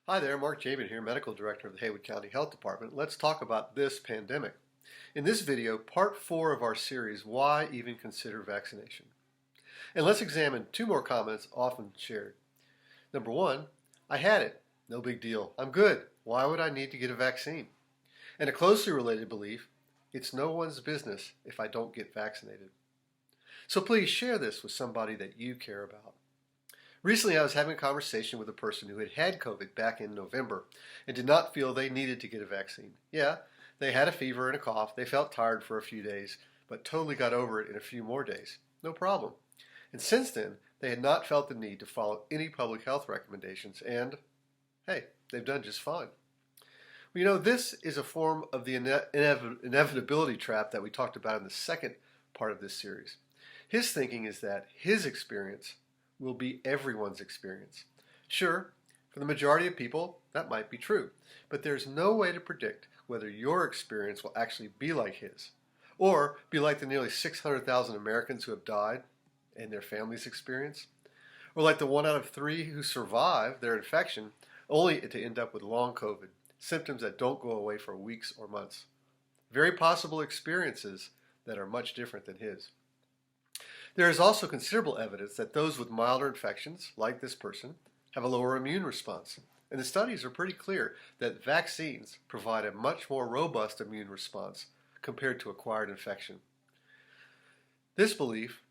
Hi there, Mark Jaben here, Medical Director of the Haywood County Health Department. Let's talk about this pandemic. In this video, part 4 of our series, Why Even Consider Vaccination? And let's examine two more comments often shared. Number 1, I had it. No big deal. I'm good. Why would I need to get a vaccine? And a closely related belief, it's no one's business if I don't get vaccinated. So please share this with somebody that you care about. Recently, I was having a conversation with a person who had COVID back in November and did not feel they needed to get a vaccine. Yeah, they had a fever and a cough. They felt tired for a few days, but totally got over it in a few more days. No problem. And since then, they had not felt the need to follow any public health recommendations, and hey, they've done just fine. Well, you know, this is a form of the inevitability trap that we talked about in the second part of this series. His thinking is that his experience will be everyone's experience. Sure, for the majority of people, that might be true, but there's no way to predict whether your experience will actually be like his, or be like the nearly 600,000 Americans who have died and their families' experience, or like the 1 out of 3 who survive their infection only to end up with long COVID, symptoms that don't go away for weeks or months. Very possible experiences that are much different than his. There is also considerable evidence that those with milder infections, like this person, have a lower immune response. And the studies are pretty clear that vaccines provide a much more robust immune response compared to acquired infection. This belief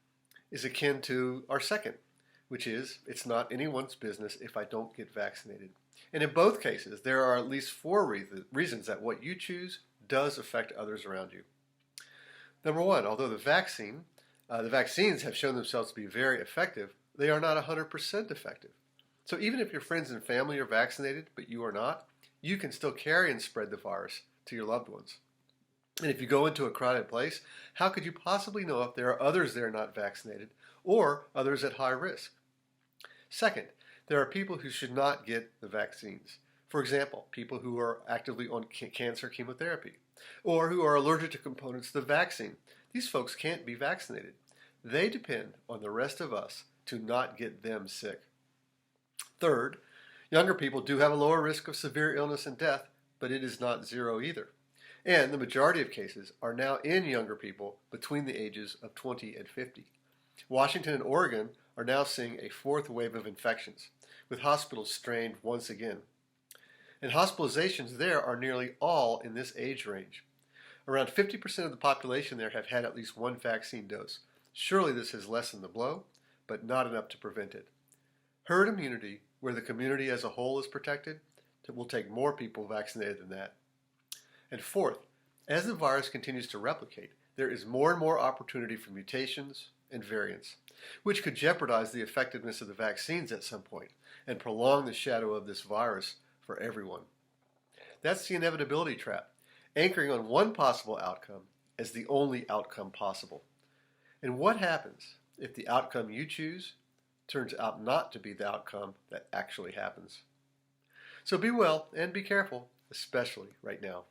is akin to our second, which is, it's not anyone's business if I don't get vaccinated. And in both cases, there are at least 4 reasons that what you choose does affect others around you. Number 1, although the vaccines have shown themselves to be very effective, they are not 100% effective. So even if your friends and family are vaccinated, but you are not, you can still carry and spread the virus to your loved ones. And if you go into a crowded place, how could you possibly know if there are others there not vaccinated or others at high risk? Second, there are people who should not get the vaccines. For example, people who are actively on cancer chemotherapy or who are allergic to components of the vaccine. These folks can't be vaccinated. They depend on the rest of us to not get them sick. Third, younger people do have a lower risk of severe illness and death, but it is not zero either. And the majority of cases are now in younger people between the ages of 20 and 50. Washington and Oregon are now seeing a 4th wave of infections, with hospitals strained once again. And hospitalizations there are nearly all in this age range. Around 50% of the population there have had at least 1 vaccine dose. Surely this has lessened the blow, but not enough to prevent it. Herd immunity, where the community as a whole is protected, will take more people vaccinated than that. And fourth, as the virus continues to replicate, there is more and more opportunity for mutations and variants, which could jeopardize the effectiveness of the vaccines at some point and prolong the shadow of this virus for everyone. That's the inevitability trap, anchoring on one possible outcome as the only outcome possible. And what happens if the outcome you choose turns out not to be the outcome that actually happens? So be well and be careful, especially right now.